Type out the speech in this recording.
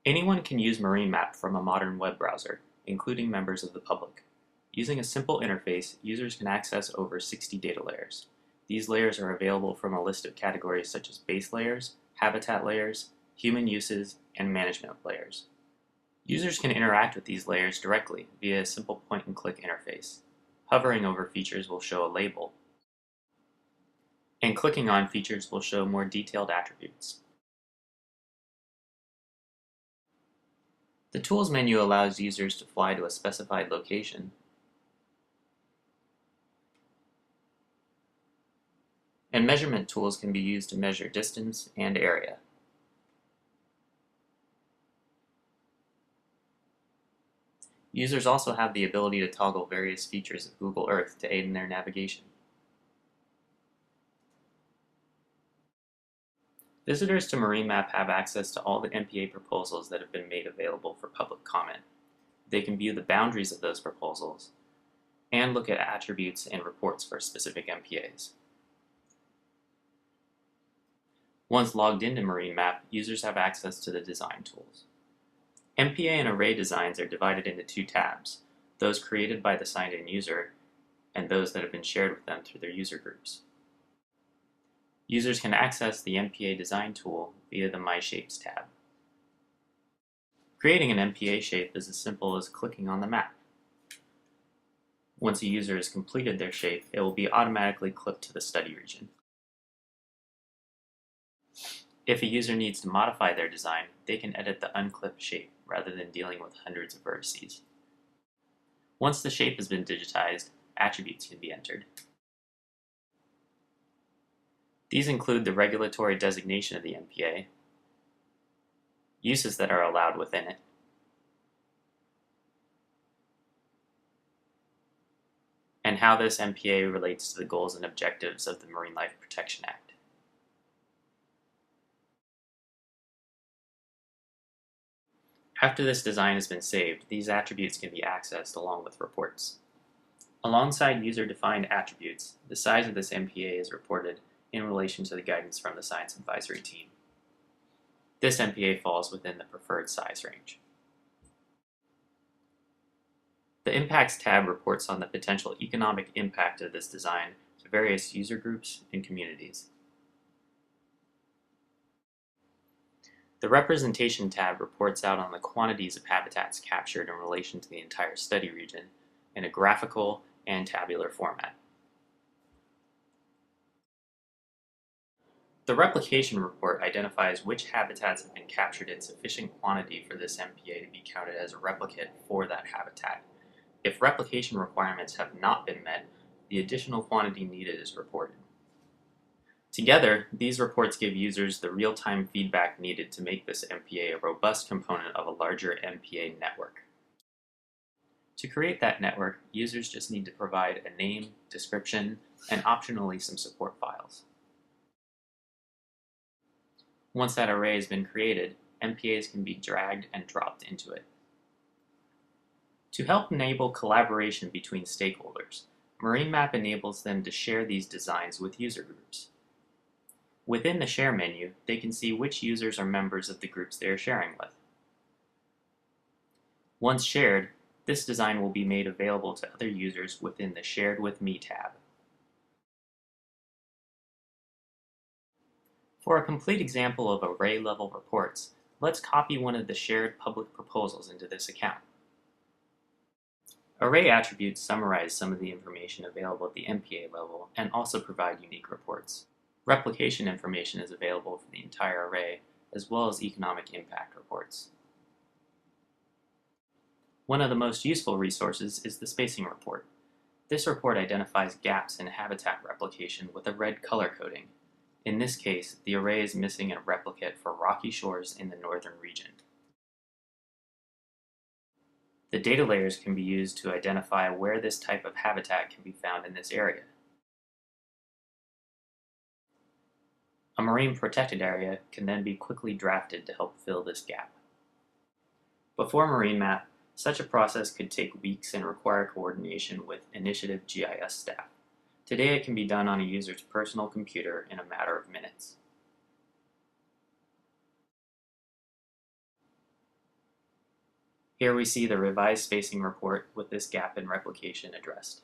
Anyone can use MarineMap from a modern web browser, including members of the public. Using a simple interface, users can access over 60 data layers. These layers are available from a list of categories such as base layers, habitat layers, human uses, and management layers. Users can interact with these layers directly via a simple point-and-click interface. Hovering over features will show a label, and clicking on features will show more detailed attributes. The Tools menu allows users to fly to a specified location, and measurement tools can be used to measure distance and area. Users also have the ability to toggle various features of Google Earth to aid in their navigation. Visitors to MarineMap have access to all the MPA proposals that have been made available for public comment. They can view the boundaries of those proposals and look at attributes and reports for specific MPAs. Once logged into MarineMap, users have access to the design tools. MPA and array designs are divided into two tabs, those created by the signed-in user and those that have been shared with them through their user groups. Users can access the MPA design tool via the My Shapes tab. Creating an MPA shape is as simple as clicking on the map. Once a user has completed their shape, it will be automatically clipped to the study region. If a user needs to modify their design, they can edit the unclipped shape rather than dealing with hundreds of vertices. Once the shape has been digitized, attributes can be entered. These include the regulatory designation of the MPA, uses that are allowed within it, and how this MPA relates to the goals and objectives of the Marine Life Protection Act. After this design has been saved, these attributes can be accessed along with reports. Alongside user-defined attributes, the size of this MPA is reported in relation to the guidance from the Science Advisory Team. This MPA falls within the preferred size range. The Impacts tab reports on the potential economic impact of this design to various user groups and communities. The Representation tab reports out on the quantities of habitats captured in relation to the entire study region in a graphical and tabular format. The Replication report identifies which habitats have been captured in sufficient quantity for this MPA to be counted as a replicate for that habitat. If replication requirements have not been met, the additional quantity needed is reported. Together, these reports give users the real-time feedback needed to make this MPA a robust component of a larger MPA network. To create that network, users just need to provide a name, description, and optionally some support files. Once that array has been created, MPAs can be dragged and dropped into it. To help enable collaboration between stakeholders, MarineMap enables them to share these designs with user groups. Within the Share menu, they can see which users are members of the groups they are sharing with. Once shared, this design will be made available to other users within the Shared with Me tab. For a complete example of array-level reports, let's copy one of the shared public proposals into this account. Array attributes summarize some of the information available at the MPA level and also provide unique reports. Replication information is available for the entire array, as well as economic impact reports. One of the most useful resources is the spacing report. This report identifies gaps in habitat replication with a red color coding. In this case, the array is missing a replicate for rocky shores in the northern region. The data layers can be used to identify where this type of habitat can be found in this area. A marine protected area can then be quickly drafted to help fill this gap. Before MarineMap, such a process could take weeks and require coordination with Initiative GIS staff. Today it can be done on a user's personal computer in a matter of minutes. Here we see the revised spacing report with this gap in replication addressed.